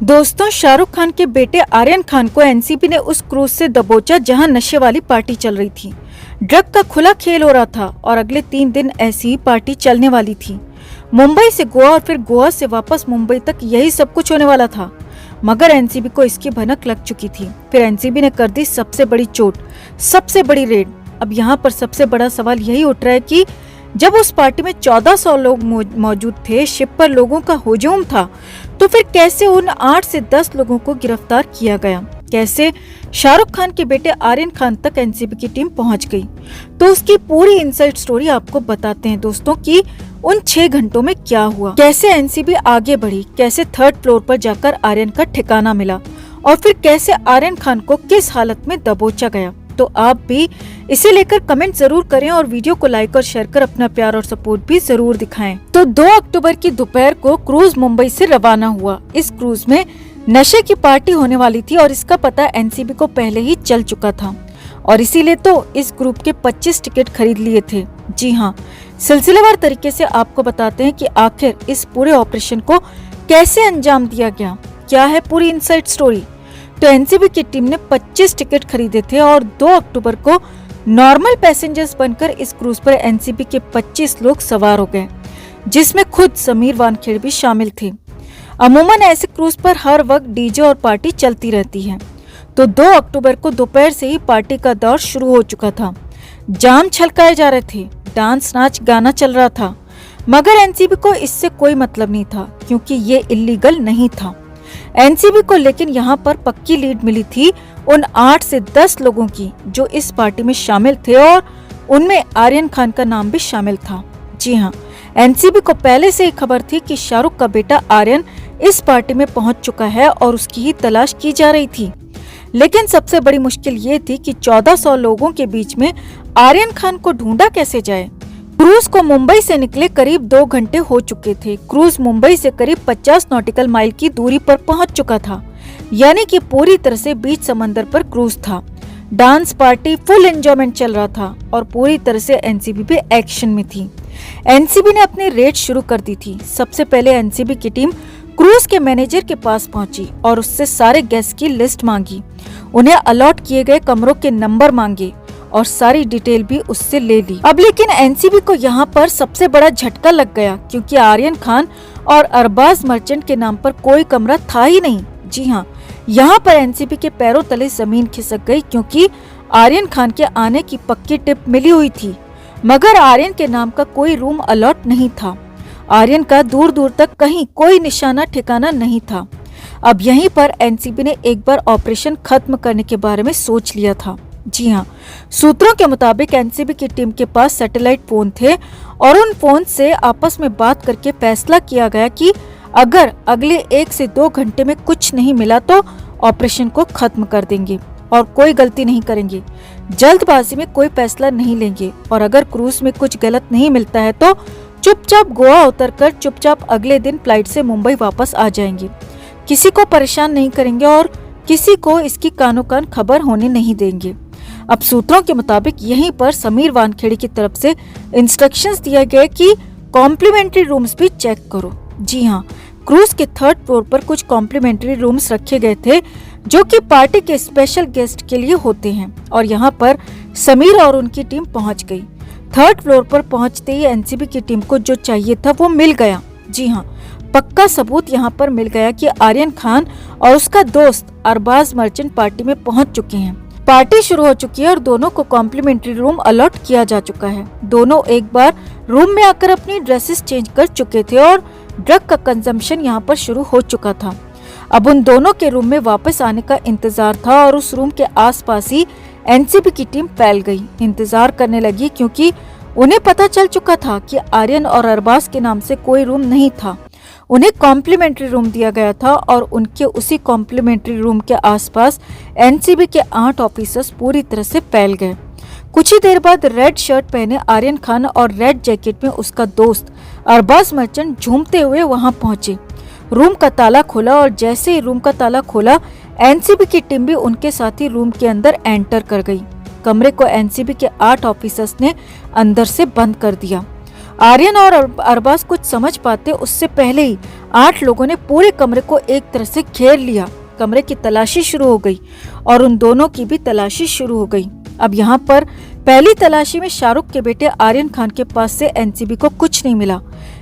दोस्तों, शाहरुख खान के बेटे आर्यन खान को एनसीबी ने उस क्रूज से दबोचा जहां नशे वाली पार्टी चल रही थी। ड्रग का खुला खेल हो रहा था और अगले 3 दिन ऐसी ही पार्टी चलने वाली थी। मुंबई से गोवा और फिर गोवा से वापस मुंबई तक यही सब कुछ होने वाला था। मगर एनसीबी को इसकी भनक लग चुकी थी। फिर एनसीबी ने कर दी सबसे बड़ी चोट, सबसे बड़ी रेड। अब यहाँ पर सबसे बड़ा सवाल यही उठ रहा है कि जब उस पार्टी में 1400 लोग मौजूद थे, शिप पर लोगों का हुजूम था, तो फिर कैसे उन 8 से 10 लोगों को गिरफ्तार किया गया? कैसे शाहरुख खान के बेटे आर्यन खान तक एनसीबी की टीम पहुंच गई? तो उसकी पूरी इनसाइड स्टोरी आपको बताते हैं दोस्तों कि उन 6 घंटों में क्या हुआ, कैसे एनसीबी आगे बढ़ी, कैसे 3rd फ्लोर पर जाकर आर्यन का ठिकाना मिला और फिर कैसे आर्यन खान को किस हालत में दबोचा गया। तो आप भी इसे लेकर कमेंट जरूर करें और वीडियो को लाइक और शेयर कर अपना प्यार और सपोर्ट भी जरूर दिखाएं। तो 2 अक्टूबर की दोपहर को क्रूज मुंबई से रवाना हुआ। इस क्रूज में नशे की पार्टी होने वाली थी और इसका पता एनसीबी को पहले ही चल चुका था और इसीलिए तो इस ग्रुप के 25 टिकट खरीद लिए थे। जी हाँ, सिलसिलेवार तरीके से आपको बताते हैं कि आखिर इस पूरे ऑपरेशन को कैसे अंजाम दिया गया, क्या है पूरी इनसाइड स्टोरी। तो एनसीबी की टीम ने 25 टिकट खरीदे थे और 2 अक्टूबर को नॉर्मल पैसेंजर्स बनकर इस क्रूज पर एनसीबी के 25 लोग सवार हो गए, जिसमें खुद समीर वानखेड़े भी शामिल थे। अमूमन ऐसे क्रूज पर हर वक्त डीजे और पार्टी चलती रहती है। तो 2 अक्टूबर को दोपहर से ही पार्टी का दौर शुरू हो चुका था। जाम छलकाए जा रहे थे, डांस नाच गाना चल रहा था। मगर एनसीबी को इससे कोई मतलब नहीं था क्योंकि ये इलीगल नहीं था। एनसीबी को लेकिन यहाँ पर पक्की लीड मिली थी उन 8 से 10 लोगों की जो इस पार्टी में शामिल थे और उनमें आर्यन खान का नाम भी शामिल था। जी हाँ, एनसीबी को पहले से ही खबर थी कि शाहरुख का बेटा आर्यन इस पार्टी में पहुंच चुका है और उसकी ही तलाश की जा रही थी। लेकिन सबसे बड़ी मुश्किल ये थी कि 1400 लोगों के बीच में आर्यन खान को ढूंढा कैसे जाए। क्रूज को मुंबई से निकले करीब 2 घंटे हो चुके थे। क्रूज मुंबई से करीब 50 नॉटिकल माइल की दूरी पर पहुंच चुका था, यानी कि पूरी तरह से बीच समंदर पर क्रूज था। डांस पार्टी फुल एंजॉयमेंट चल रहा था और पूरी तरह से एनसीबी भी एक्शन में थी। एनसीबी ने अपनी रेड शुरू कर दी थी। सबसे पहले एनसीबी की टीम क्रूज के मैनेजर के पास पहुंची और उससे सारे गेस्ट की लिस्ट मांगी, उन्हें अलॉट किए गए कमरों के नंबर मांगे और सारी डिटेल भी उससे ले ली। अब लेकिन एनसीबी को यहाँ पर सबसे बड़ा झटका लग गया क्योंकि आर्यन खान और अरबाज मर्चेंट के नाम पर कोई कमरा था ही नहीं। जी हाँ, यहाँ पर एनसीबी के पैरों तले जमीन खिसक गई क्योंकि आर्यन खान के आने की पक्की टिप मिली हुई थी, मगर आर्यन के नाम का कोई रूम अलॉट नहीं था। आर्यन का दूर दूर तक कहीं कोई निशाना ठिकाना नहीं था। अब यहीं पर एनसीबी ने एक बार ऑपरेशन खत्म करने के बारे में सोच लिया था। जी हाँ, सूत्रों के मुताबिक एनसीबी की टीम के पास सैटेलाइट फोन थे और उन फोन से आपस में बात करके फैसला किया गया कि अगर अगले 1 से 2 घंटे में कुछ नहीं मिला तो ऑपरेशन को खत्म कर देंगे और कोई गलती नहीं करेंगे, जल्दबाजी में कोई फैसला नहीं लेंगे और अगर क्रूज में कुछ गलत नहीं मिलता है तो चुपचाप गोवा उतरकर चुपचाप अगले दिन फ्लाइट से मुंबई वापस आ जाएंगे। किसी को परेशान नहीं करेंगे और किसी को इसकी कानो कान खबर होने नहीं देंगे। अब सूत्रों के मुताबिक यहीं पर समीर वानखेड़े की तरफ से इंस्ट्रक्शंस दिए गए कि कॉम्प्लीमेंट्री रूम्स भी चेक करो। जी हाँ, क्रूज के 3rd फ्लोर पर कुछ कॉम्प्लीमेंट्री रूम्स रखे गए थे जो कि पार्टी के स्पेशल गेस्ट के लिए होते हैं और यहाँ पर समीर और उनकी टीम पहुंच गई। 3rd फ्लोर पर पहुंचते ही एनसीबी की टीम को जो चाहिए था वो मिल गया। जी हाँ, पक्का सबूत यहाँ पर मिल गया कि आर्यन खान और उसका दोस्त अरबाज मर्चेंट पार्टी में पहुंच चुके हैं। पार्टी शुरू हो चुकी है और दोनों को कॉम्प्लीमेंट्री रूम अलॉट किया जा चुका है। दोनों एक बार रूम में आकर अपनी ड्रेसेस चेंज कर चुके थे और ड्रग का कंजम्पशन यहाँ पर शुरू हो चुका था। अब उन दोनों के रूम में वापस आने का इंतजार था और उस रूम के आसपास ही एनसीबी की टीम फैल गई, इंतजार करने लगी क्योंकि उन्हें पता चल चुका था कि आर्यन और अरबाज के नाम से कोई रूम नहीं था। उन्हें कॉम्प्लीमेंट्री रूम दिया गया था और उनके उसी कॉम्प्लीमेंट्री रूम के आसपास एनसीबी के 8 ऑफिसर्स पूरी तरह से फैल गए। कुछ ही देर बाद रेड शर्ट पहने आर्यन खान और रेड जैकेट में उसका दोस्त अरबाज मर्चेंट झूमते हुए वहां पहुंचे। रूम का ताला खोला और जैसे ही रूम का ताला खोला एनसीबी की टीम भी उनके साथ ही रूम के अंदर एंटर कर गई। कमरे को एनसीबी के 8 ऑफिसर्स ने अंदर से बंद कर दिया। आर्यन और अरबाज कुछ समझ पाते उससे पहले ही 8 लोगों ने पूरे कमरे को एक तरह से घेर लिया। कमरे की तलाशी शुरू हो गई और उन दोनों की भी तलाशी शुरू हो गई। अब यहाँ पर पहली तलाशी में शाहरुख के बेटे आर्यन खान के पास से एनसीबी को कुछ नहीं मिला,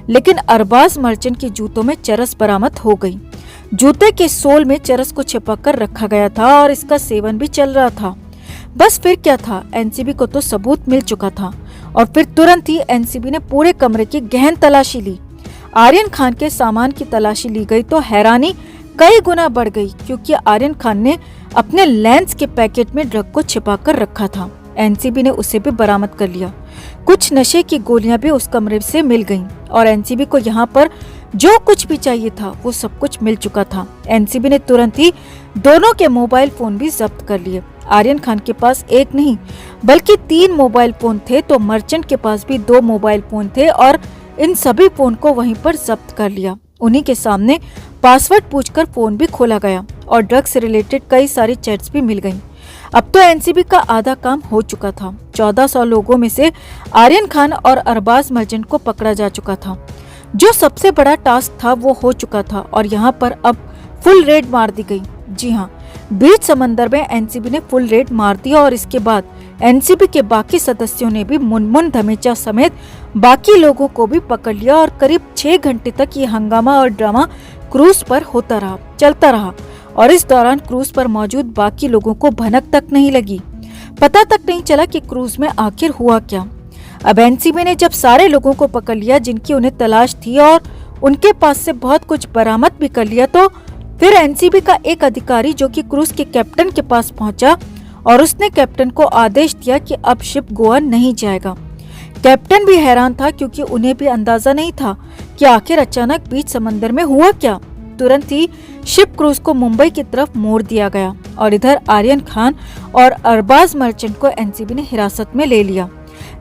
लेकिन अरबाज मर्चेंट की जूतों में चरस बरामद हो गई। जूते के सोल में चरस को छिपाकर रखा गया था और इसका सेवन भी चल रहा था। बस फिर क्या था, एनसीबी को तो सबूत मिल चुका था और फिर तुरंत ही एनसीबी ने पूरे कमरे की गहन तलाशी ली। आर्यन खान के सामान की तलाशी ली गई तो हैरानी कई गुना बढ़ गई, क्योंकि आर्यन खान ने अपने लेंस के पैकेट में ड्रग को छिपाकर रखा था। एनसीबी ने उसे भी बरामद कर लिया। कुछ नशे की गोलियां भी उस कमरे से मिल गईं और एनसीबी को यहाँ पर जो कुछ भी चाहिए था वो सब कुछ मिल चुका था। एनसीबी ने तुरंत ही दोनों के मोबाइल फोन भी जब्त कर लिए। आर्यन खान के पास एक नहीं बल्कि 3 मोबाइल फोन थे, तो मर्चेंट के पास भी 2 मोबाइल फोन थे और इन सभी फोन को वहीं पर जब्त कर लिया। उन्हीं के सामने पासवर्ड पूछकर फोन भी खोला गया और ड्रग से रिलेटेड कई सारी चैट्स भी मिल गईं। अब तो एनसीबी का आधा काम हो चुका था। 1400 लोगों में से आर्यन खान और अरबाज मर्चेंट को पकड़ा जा चुका था। जो सबसे बड़ा टास्क था वो हो चुका था और यहाँ पर अब फुल रेड मार दी गई। जी हाँ, बीच समंदर में एनसीबी ने फुल रेड मार दिया और इसके बाद एनसीबी के बाकी सदस्यों ने भी मुनमुन धमेचा समेत बाकी लोगों को भी पकड़ लिया और करीब 6 घंटे तक ये हंगामा और ड्रामा क्रूज पर होता रहा, चलता रहा। और इस दौरान क्रूज पर मौजूद बाकी लोगों को भनक तक नहीं लगी, पता तक नहीं चला कि क्रूज में आखिर हुआ क्या। अब एनसीबी ने जब सारे लोगों को पकड़ लिया जिनकी उन्हें तलाश थी और उनके पास से बहुत कुछ बरामद भी कर लिया, तो फिर एनसीबी का एक अधिकारी जो कि क्रूज के कैप्टन के पास पहुंचा और उसने कैप्टन को आदेश दिया कि अब शिप गोवा नहीं जाएगा। कैप्टन भी हैरान था, क्योंकि उन्हें भी अंदाजा नहीं था कि आखिर अचानक बीच समंदर में हुआ क्या। तुरंत ही शिप क्रूज को मुंबई की तरफ मोड़ दिया गया और इधर आर्यन खान और अरबाज मर्चेंट को एनसीबी ने हिरासत में ले लिया।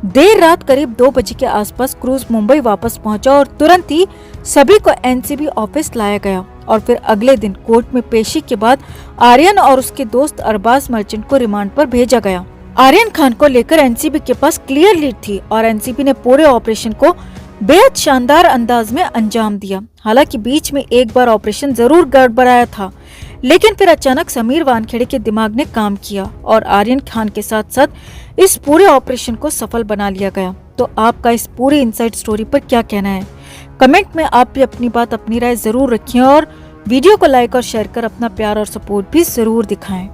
देर रात करीब 2 बजे के आसपास क्रूज मुंबई वापस पहुंचा और तुरंत ही सभी को एनसीबी ऑफिस लाया गया और फिर अगले दिन कोर्ट में पेशी के बाद आर्यन और उसके दोस्त अरबाज मर्चेंट को रिमांड पर भेजा गया। आर्यन खान को लेकर एनसीबी के पास क्लियर लीड थी और एनसीबी ने पूरे ऑपरेशन को बेहद शानदार अंदाज में अंजाम दिया। हालांकि बीच में एक बार ऑपरेशन जरूर गड़बड़ाया था, लेकिन फिर अचानक समीर वानखेड़े के दिमाग ने काम किया और आर्यन खान के साथ साथ इस पूरे ऑपरेशन को सफल बना लिया गया। तो आपका इस पूरी इनसाइड स्टोरी पर क्या कहना है? कमेंट में आप भी अपनी बात, अपनी राय जरूर रखिए और वीडियो को लाइक और शेयर कर अपना प्यार और सपोर्ट भी जरूर दिखाएं।